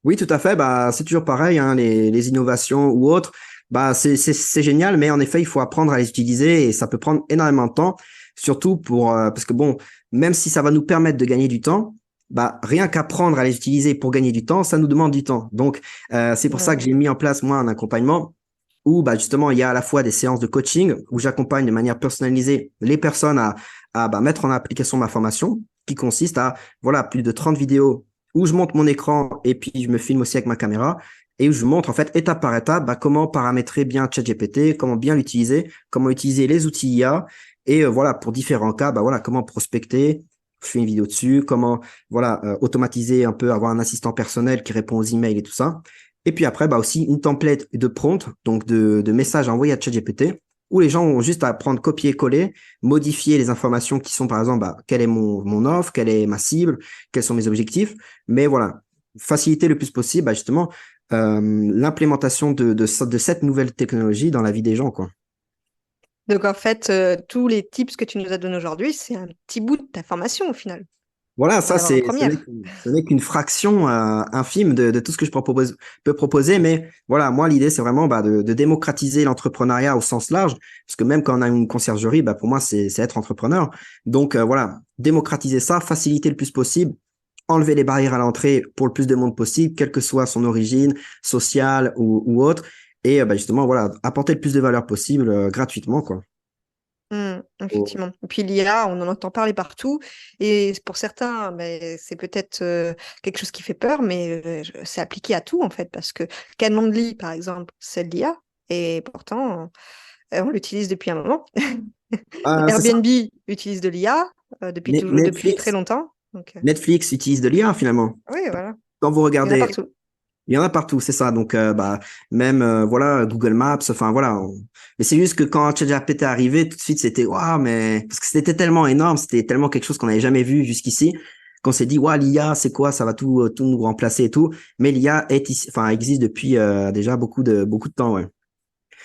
Oui, tout à fait. Bah, c'est toujours pareil, hein, les innovations ou autres. Bah, c'est génial, mais en effet, il faut apprendre à les utiliser et ça peut prendre énormément de temps, surtout parce que bon, même si ça va nous permettre de gagner du temps, bah, rien qu'apprendre à les utiliser pour gagner du temps, ça nous demande du temps. Donc, c'est pour ça que Mhm. j'ai mis en place, moi, un accompagnement où, bah, justement, il y a à la fois des séances de coaching où j'accompagne de manière personnalisée les personnes à mettre en application ma formation qui consiste à, voilà, plus de 30 vidéos où je monte mon écran et puis je me filme aussi avec ma caméra et où je montre en fait étape par étape bah, comment paramétrer bien ChatGPT, comment bien l'utiliser, comment utiliser les outils IA et voilà pour différents cas bah voilà comment prospecter. Je fais une vidéo dessus, comment voilà automatiser un peu, avoir un assistant personnel qui répond aux emails et tout ça. Et puis après bah aussi une template de prompt, donc de messages envoyés à ChatGPT où les gens ont juste à prendre copier-coller, modifier les informations qui sont par exemple bah, quelle est mon offre, quelle est ma cible, quels sont mes objectifs. Mais voilà, faciliter le plus possible, bah, justement, l'implémentation de cette nouvelle technologie dans la vie des gens, quoi. Donc, en fait, tous les tips que tu nous as donnés aujourd'hui, c'est un petit bout de ta formation au final, Voilà, en ça, avant-première. ce n'est qu'une fraction infime de tout ce que peux proposer. Mais voilà, moi, l'idée, c'est vraiment bah, de démocratiser l'entrepreneuriat au sens large. Parce que même quand on a une conciergerie, bah, pour moi, c'est être entrepreneur. Donc, voilà, démocratiser ça, faciliter le plus possible, enlever les barrières à l'entrée pour le plus de monde possible, quelle que soit son origine sociale ou autre. Et bah, justement, voilà, apporter le plus de valeur possible gratuitement, quoi. Effectivement. Et puis l'IA, on en entend parler partout. Et pour certains, ben, c'est peut-être quelque chose qui fait peur, mais c'est appliqué à tout en fait. Parce que Calendly, par exemple, c'est de l'IA. Et pourtant, on l'utilise depuis un moment. C'est ça. Airbnb utilise de l'IA depuis, depuis très Netflix, longtemps. Donc, Netflix utilise de l'IA finalement. oui, voilà. Quand vous Il y en a regardez, partout. il y en a partout, c'est ça. Donc, bah, même voilà, Google Maps, enfin voilà. Mais c'est juste que quand ChatGPT est arrivé, tout de suite, c'était waouh, mais parce que c'était tellement énorme, c'était tellement quelque chose qu'on n'avait jamais vu jusqu'ici, qu'on s'est dit waouh, l'IA, c'est quoi? Ça va tout nous remplacer et tout. Mais l'IA enfin, existe depuis déjà beaucoup de temps, ouais.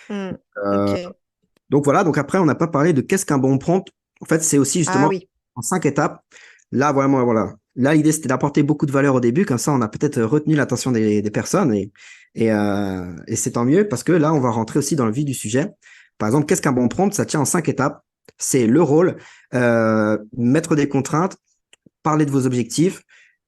Hmm, Euh, ok. donc voilà. Donc après, on n'a pas parlé de qu'est-ce qu'un bon prompt. En fait, c'est aussi Ah justement oui. en 5 étapes. Là, vraiment, voilà. Là, l'idée, c'était d'apporter beaucoup de valeur au début. Comme ça, on a peut-être retenu l'attention des personnes et c'est tant mieux parce que là, on va rentrer aussi dans le vif du sujet. Par exemple, qu'est-ce qu'un bon prompt? Ça tient en 5 étapes. C'est le rôle, mettre des contraintes, parler de vos objectifs,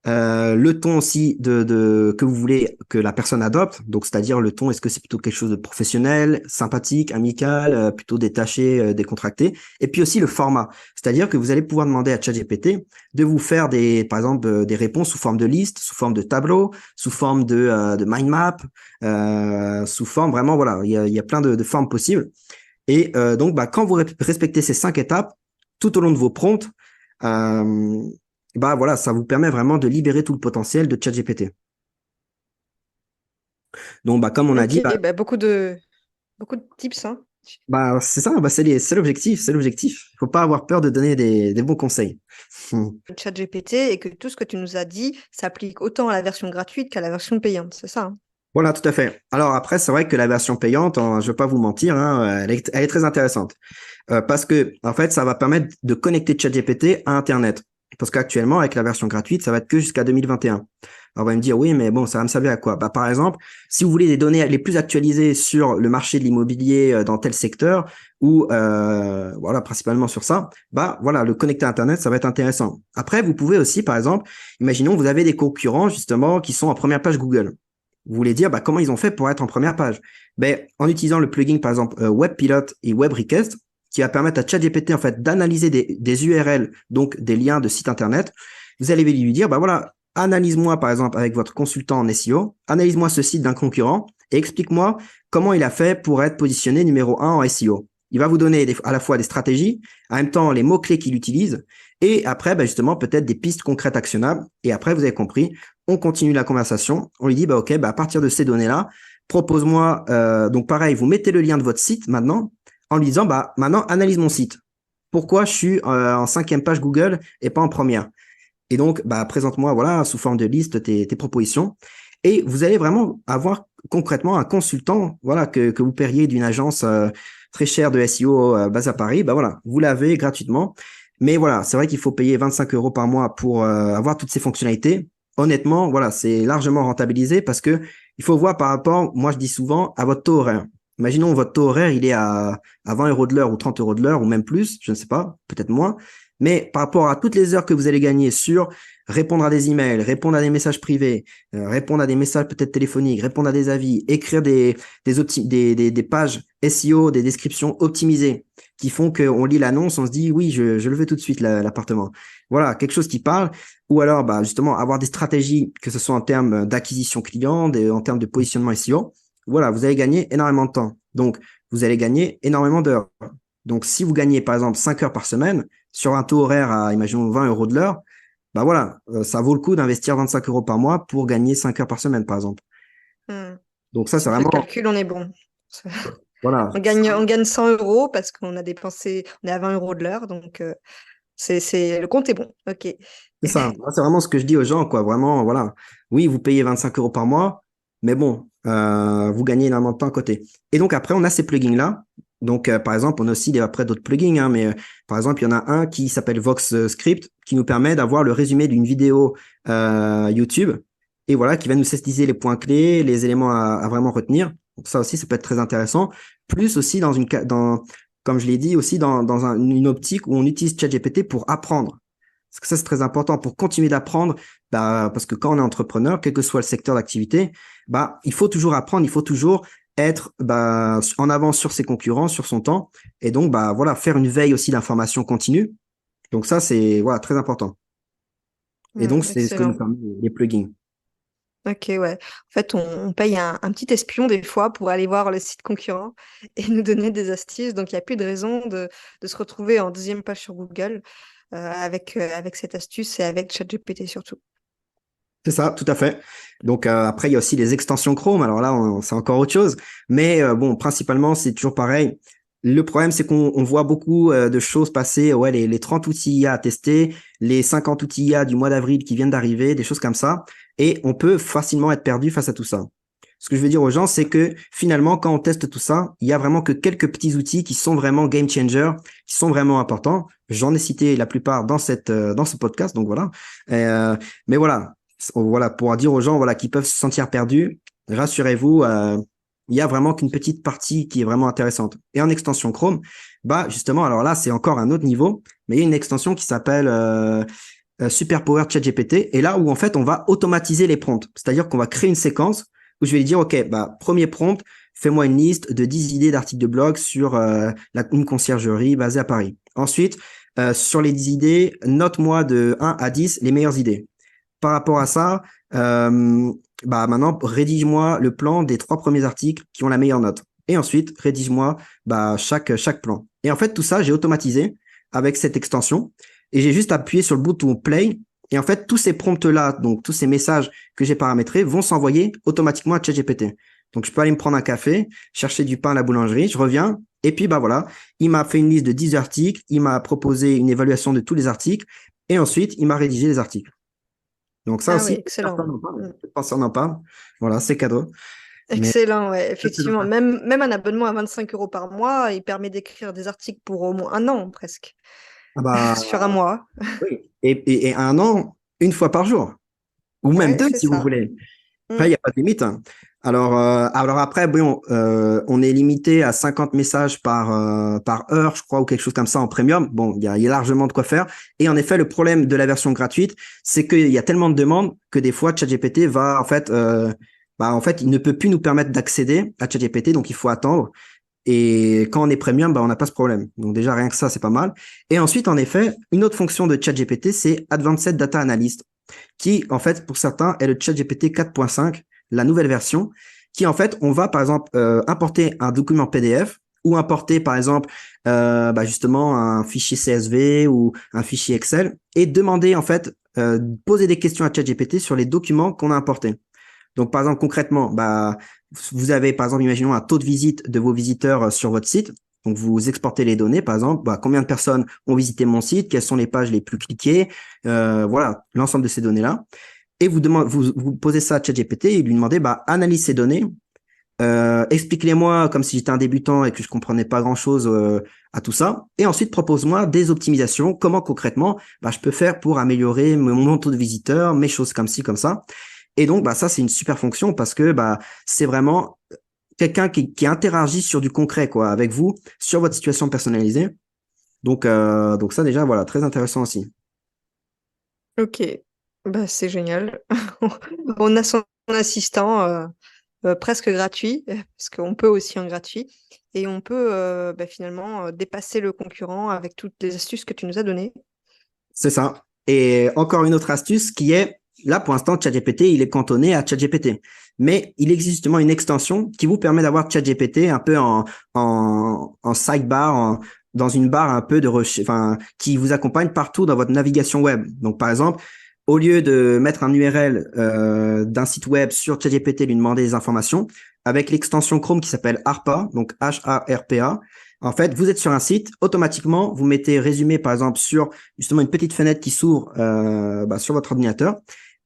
le ton aussi que vous voulez que la personne adopte. Donc, c'est-à-dire le ton, est-ce que c'est plutôt quelque chose de professionnel, sympathique, amical, plutôt détaché, décontracté. Et puis aussi le format. C'est-à-dire que vous allez pouvoir demander à ChatGPT de vous faire par exemple, des réponses sous forme de liste, sous forme de tableau, sous forme de mind map, sous forme vraiment, voilà, il y a plein de formes possibles. Et donc, bah, quand vous respectez ces 5 étapes, tout au long de vos prompts, euh, bah voilà, ça vous permet vraiment de libérer tout le potentiel de ChatGPT. Donc, bah, comme on a dit, Ok, bah, beaucoup de tips, hein. bah, c'est ça, bah, c'est l'objectif, c'est l'objectif. Il faut pas avoir peur de donner des bons conseils. Hmm. ChatGPT et que tout ce que tu nous as dit s'applique autant à la version gratuite qu'à la version payante, c'est ça, hein? Voilà, tout à fait. Alors après, c'est vrai que la version payante, hein, je vais pas vous mentir, hein, elle est très intéressante. Parce que, en fait, ça va permettre de connecter ChatGPT à Internet. Parce qu'actuellement, avec la version gratuite, ça va être que jusqu'à 2021. Alors, on va me dire, oui, mais bon, ça va me servir à quoi? Bah, par exemple, si vous voulez des données les plus actualisées sur le marché de l'immobilier dans tel secteur, ou voilà, principalement sur ça, bah voilà, le connecter à Internet, ça va être intéressant. Après, vous pouvez aussi, par exemple, imaginons, vous avez des concurrents, justement, qui sont en première page Google. Vous voulez dire comment ils ont fait pour être en première page. En utilisant le plugin, par exemple, WebPilot et WebRequest, qui va permettre à ChatGPT en fait d'analyser des URL, donc des liens de sites internet. Vous allez lui dire, voilà, analyse-moi par exemple avec votre consultant en SEO, analyse-moi ce site d'un concurrent et explique-moi comment il a fait pour être positionné numéro 1 en SEO. Il va vous donner à la fois des stratégies, en même temps les mots-clés qu'il utilise, et après, justement, peut-être des pistes concrètes actionnables. Et après, vous avez compris, on continue la conversation. On lui dit, OK, à partir de ces données-là, propose-moi, donc pareil, vous mettez le lien de votre site maintenant, en lui disant, maintenant, analyse mon site. Pourquoi je suis en 5e page Google et pas en première? Et donc, présente-moi, voilà, sous forme de liste, tes propositions. Et vous allez vraiment avoir concrètement un consultant, voilà, que vous paieriez d'une agence très chère de SEO basée à Paris. Voilà, vous l'avez gratuitement. Mais voilà, c'est vrai qu'il faut payer 25 € par mois pour avoir toutes ces fonctionnalités. Honnêtement, voilà, c'est largement rentabilisé parce que il faut voir par rapport, moi je dis souvent, à votre taux horaire. Imaginons votre taux horaire, il est à 20 € de l'heure ou 30 € de l'heure ou même plus, je ne sais pas, peut-être moins. Mais par rapport à toutes les heures que vous allez gagner sur répondre à des emails, répondre à des messages privés, répondre à des messages peut-être téléphoniques, répondre à des avis, écrire des pages SEO, des descriptions optimisées qui font qu'on lit l'annonce, on se dit oui, je le veux tout de suite l'appartement. Voilà, quelque chose qui parle. Ou alors, justement, avoir des stratégies, que ce soit en termes d'acquisition client, en termes de positionnement SEO. Voilà, vous allez gagner énormément de temps. Donc, vous allez gagner énormément d'heures. Donc, si vous gagnez, par exemple, 5 heures par semaine, sur un taux horaire à, imaginons, 20 € de l'heure, voilà, ça vaut le coup d'investir 25 € par mois pour gagner 5 heures par semaine, par exemple. Donc ça, c'est Le vraiment... calcul, on est bon. Voilà. On gagne 100 € parce qu'on a dépensé, on est à 20 € de l'heure, donc le compte est bon. Ok. C'est ça. C'est vraiment ce que je dis aux gens, quoi. Vraiment, voilà. Oui, vous payez 25 € par mois, mais bon, vous gagnez énormément de temps à côté. Et donc après, on a ces plugins-là. Donc, par exemple, on a aussi après d'autres plugins, hein, mais par exemple, il y en a un qui s'appelle Vox Script, qui nous permet d'avoir le résumé d'une vidéo YouTube, et voilà, qui va nous synthétiser les points clés, les éléments à vraiment retenir. Donc ça aussi, ça peut être très intéressant. Plus aussi comme je l'ai dit, aussi dans une optique où on utilise ChatGPT pour apprendre. Parce que ça, c'est très important pour continuer d'apprendre, parce que quand on est entrepreneur, quel que soit le secteur d'activité, il faut toujours apprendre, il faut toujours être en avance sur ses concurrents, sur son temps, et donc voilà, faire une veille aussi d'information continue. Donc ça, c'est voilà, très important. Et donc, c'est ce que nous Excellent. permettent les plugins. Ok, ouais. En fait, on paye un petit espion des fois pour aller voir le site concurrent et nous donner des astuces. Donc, il n'y a plus de raison de se retrouver en 2e page sur Google avec cette astuce et avec ChatGPT surtout. C'est ça, tout à fait. Donc après, il y a aussi les extensions Chrome. Alors là, c'est encore autre chose. Mais bon, principalement, c'est toujours pareil. Le problème, c'est qu'on voit beaucoup de choses passer. Ouais, les 30 outils IA à tester, les 50 outils IA du mois d'avril qui viennent d'arriver, des choses comme ça. Et on peut facilement être perdu face à tout ça. Ce que je veux dire aux gens, c'est que finalement, quand on teste tout ça, il y a vraiment que quelques petits outils qui sont vraiment game changers, qui sont vraiment importants. J'en ai cité la plupart dans ce podcast, donc voilà. Mais voilà, pour dire aux gens voilà, qui peuvent se sentir perdus, rassurez-vous, il y a vraiment qu'une petite partie qui est vraiment intéressante. Et en extension Chrome, justement, alors là, c'est encore un autre niveau, mais il y a une extension qui s'appelle Super Power ChatGPT, et là où en fait, on va automatiser les prompts. C'est-à-dire qu'on va créer une séquence où je vais lui dire, OK, premier prompt, fais-moi une liste de 10 idées d'articles de blog sur une conciergerie basée à Paris. Ensuite, sur les 10 idées, note-moi de 1 à 10 les meilleures idées. Par rapport à ça, maintenant, rédige-moi le plan des 3 premiers articles qui ont la meilleure note. Et ensuite, rédige-moi chaque plan. Et en fait, tout ça, j'ai automatisé avec cette extension. Et j'ai juste appuyé sur le bouton Play. Et en fait, tous ces prompts-là, donc tous ces messages que j'ai paramétrés, vont s'envoyer automatiquement à ChatGPT. Donc, je peux aller me prendre un café, chercher du pain à la boulangerie, je reviens. Et puis, voilà, il m'a fait une liste de 10 articles. Il m'a proposé une évaluation de tous les articles. Et ensuite, il m'a rédigé les articles. Donc ça aussi, oui, excellent. personne n'en parle. Voilà, c'est cadeau. Excellent, ouais, effectivement. Même un abonnement à 25 € par mois, il permet d'écrire des articles pour au moins 1 an presque. Sur un mois. Oui. Et 1 an, une fois par jour. Ou même 2 si vous voulez. Après, il n'y a pas de limite. Alors après, bon, on est limité à 50 messages par heure, je crois, ou quelque chose comme ça en premium. Bon, il y a largement de quoi faire. Et en effet, le problème de la version gratuite, c'est qu'il y a tellement de demandes que des fois, ChatGPT va en fait bah en fait, il ne peut plus nous permettre d'accéder à ChatGPT, donc il faut attendre. Et quand on est premium, bah on n'a pas ce problème. Donc déjà rien que ça, c'est pas mal. Et ensuite, en effet, une autre fonction de ChatGPT, c'est Advanced Data Analyst, qui en fait pour certains est le ChatGPT 4.5, la nouvelle version, qui en fait on va par exemple importer un document PDF ou importer par exemple justement un fichier CSV ou un fichier Excel et demander en fait poser des questions à ChatGPT sur les documents qu'on a importés. Donc, par exemple, concrètement, bah, vous avez, par exemple, imaginons un taux de visite de vos visiteurs sur votre site. Donc, vous exportez les données, par exemple, bah, combien de personnes ont visité mon site, quelles sont les pages les plus cliquées, voilà, l'ensemble de ces données-là. Et vous posez ça à ChatGPT et lui demandez, bah, analyse ces données, explique-les-moi comme si j'étais un débutant et que je comprenais pas grand-chose à tout ça. Et ensuite, propose-moi des optimisations, comment concrètement, bah, je peux faire pour améliorer mon taux de visiteurs, mes choses comme ci, comme ça. Et donc, bah, ça, c'est une super fonction parce que bah, c'est vraiment quelqu'un qui interagit sur du concret, quoi, avec vous, sur votre situation personnalisée. Donc ça, déjà, voilà, très intéressant aussi. Ok, bah, c'est génial. On a son assistant presque gratuit, parce qu'on peut aussi en gratuit, et on peut finalement dépasser le concurrent avec toutes les astuces que tu nous as données. C'est ça. Et encore une autre astuce qui est, là, pour l'instant, ChatGPT, il est cantonné à ChatGPT. Mais il existe justement une extension qui vous permet d'avoir ChatGPT un peu en sidebar, dans une barre un peu de recherche, enfin, qui vous accompagne partout dans votre navigation web. Donc, par exemple, au lieu de mettre un URL d'un site web sur ChatGPT et lui demander des informations, avec l'extension Chrome qui s'appelle ARPA, donc HARPA, en fait, vous êtes sur un site, automatiquement, vous mettez résumé, par exemple, sur justement une petite fenêtre qui s'ouvre sur votre ordinateur,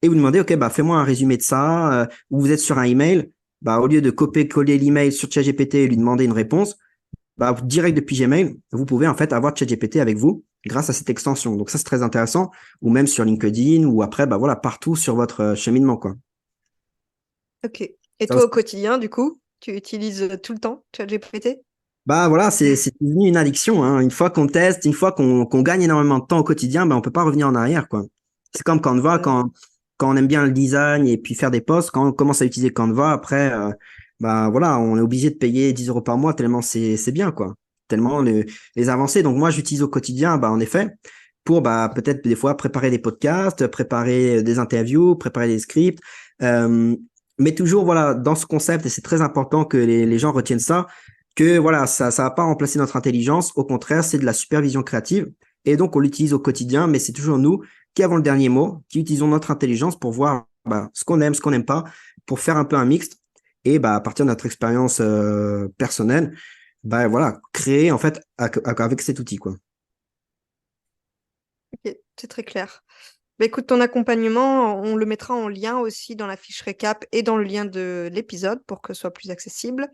et vous demandez, OK, bah, fais-moi un résumé de ça, ou vous êtes sur un email, bah, au lieu de copier-coller l'email sur ChatGPT et lui demander une réponse, bah, direct depuis Gmail, vous pouvez en fait avoir ChatGPT avec vous grâce à cette extension. Donc ça, c'est très intéressant, ou même sur LinkedIn, ou après, bah voilà, partout sur votre cheminement, quoi. Ok. Et Ça toi, aussi. au quotidien, du coup, tu utilises tout le temps ChatGPT? Bah voilà, c'est devenu une addiction, hein. Une fois qu'on teste, une fois qu'on gagne énormément de temps au quotidien, bah on peut pas revenir en arrière, quoi. C'est comme Canva, Ouais. quand on aime bien le design et puis faire des posts, quand on commence à utiliser Canva, après, bah voilà, on est obligé de payer 10 euros par mois tellement c'est bien, quoi. Tellement les avancées. Donc moi, j'utilise au quotidien, bah en effet, pour bah peut-être des fois préparer des podcasts, préparer des interviews, préparer des scripts, euh, mais toujours voilà dans ce concept et c'est très important que les gens retiennent ça que voilà, ça va pas remplacer notre intelligence. Au contraire, c'est de la supervision créative. Et donc, on l'utilise au quotidien, mais c'est toujours nous qui avons le dernier mot, qui utilisons notre intelligence pour voir bah, ce qu'on aime, ce qu'on n'aime pas, pour faire un peu un mixte. Et bah, à partir de notre expérience personnelle, bah, voilà, créer en fait avec cet outil, quoi. Ok, c'est très clair. Bah, écoute, ton accompagnement, on le mettra en lien aussi dans la fiche récap et dans le lien de l'épisode pour que ce soit plus accessible.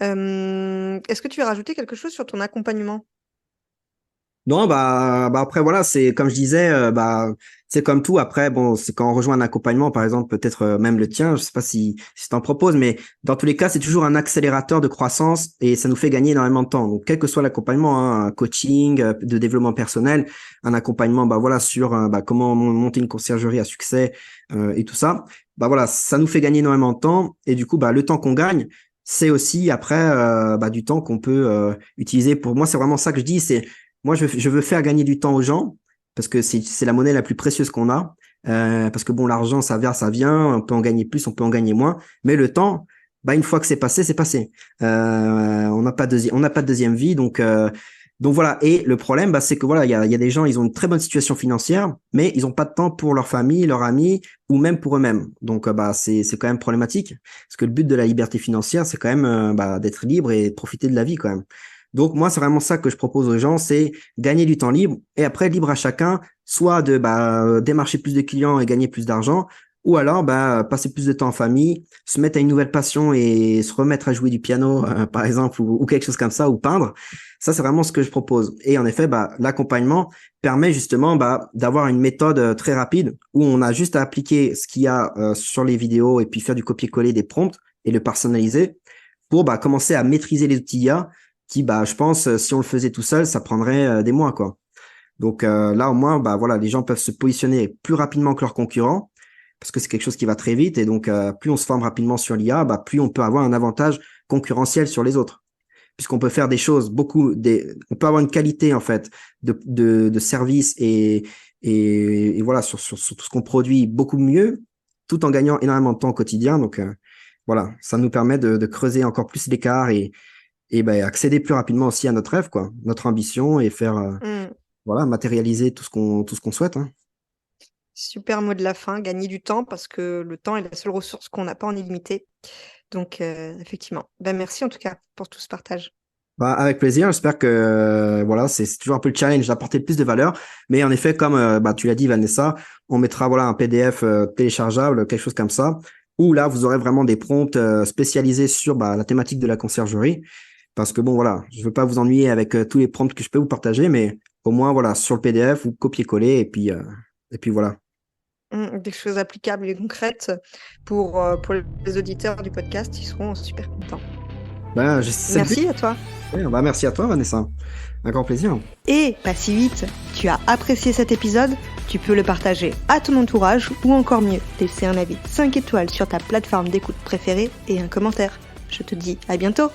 Est-ce que tu veux rajouter quelque chose sur ton accompagnement? Non, bah après voilà, c'est comme je disais, bah c'est comme tout. Après, bon, c'est quand on rejoint un accompagnement, par exemple, peut-être même le tien, je sais pas si t'en proposes, mais dans tous les cas, c'est toujours un accélérateur de croissance et ça nous fait gagner énormément de temps. Donc, quel que soit l'accompagnement, hein, un coaching, de développement personnel, un accompagnement, bah voilà, sur comment monter une conciergerie à succès et tout ça, bah voilà, ça nous fait gagner énormément de temps et du coup, bah le temps qu'on gagne, c'est aussi après du temps qu'on peut utiliser. Pour moi, c'est vraiment ça que je dis, c'est moi, je veux faire gagner du temps aux gens parce que c'est la monnaie la plus précieuse qu'on a. Parce que bon, l'argent, ça vient, on peut en gagner plus, on peut en gagner moins. Mais le temps, bah, une fois que c'est passé, c'est passé. On n'a pas de deuxième vie. Donc voilà. Et le problème, bah, c'est que voilà, il y a des gens, ils ont une très bonne situation financière, mais ils n'ont pas de temps pour leur famille, leurs amis ou même pour eux-mêmes. Donc, c'est quand même problématique. Parce que le but de la liberté financière, c'est quand même d'être libre et de profiter de la vie quand même. Donc moi, c'est vraiment ça que je propose aux gens, c'est gagner du temps libre et après libre à chacun, soit de démarcher plus de clients et gagner plus d'argent, ou alors passer plus de temps en famille, se mettre à une nouvelle passion et se remettre à jouer du piano, par exemple, ou quelque chose comme ça, ou peindre. Ça, c'est vraiment ce que je propose. Et en effet, l'accompagnement permet justement d'avoir une méthode très rapide où on a juste à appliquer ce qu'il y a sur les vidéos et puis faire du copier-coller des prompts et le personnaliser pour commencer à maîtriser les outils IA qui, je pense, si on le faisait tout seul, ça prendrait des mois, quoi. Donc là, au moins, voilà, les gens peuvent se positionner plus rapidement que leurs concurrents parce que c'est quelque chose qui va très vite. Et donc, plus on se forme rapidement sur l'IA, bah, plus on peut avoir un avantage concurrentiel sur les autres. Puisqu'on peut faire des choses on peut avoir une qualité, en fait, de service et voilà, sur tout ce qu'on produit beaucoup mieux, tout en gagnant énormément de temps au quotidien. Donc, voilà, ça nous permet de creuser encore plus l'écart et ben, accéder plus rapidement aussi à notre rêve, quoi, notre ambition et faire, voilà, matérialiser tout ce qu'on souhaite, hein. Super mot de la fin, gagner du temps parce que le temps est la seule ressource qu'on n'a pas en illimité. Donc, effectivement. Merci en tout cas pour tout ce partage. Bah, avec plaisir. J'espère que voilà, c'est toujours un peu le challenge d'apporter plus de valeur. Mais en effet, comme bah, tu l'as dit, Vanessa, on mettra voilà un PDF téléchargeable, quelque chose comme ça, où là vous aurez vraiment des prompts spécialisés sur bah, la thématique de la conciergerie. Parce que bon voilà, je veux pas vous ennuyer avec tous les prompts que je peux vous partager, mais au moins voilà sur le PDF ou copier-coller et puis voilà. Des choses applicables et concrètes pour les auditeurs du podcast, ils seront super contents. Ben, Merci à toi. Ouais, bah, merci à toi, Vanessa. Un grand plaisir. Et pas si vite, tu as apprécié cet épisode, tu peux le partager à ton entourage ou encore mieux, laisser un avis 5 étoiles sur ta plateforme d'écoute préférée et un commentaire. Je te dis à bientôt.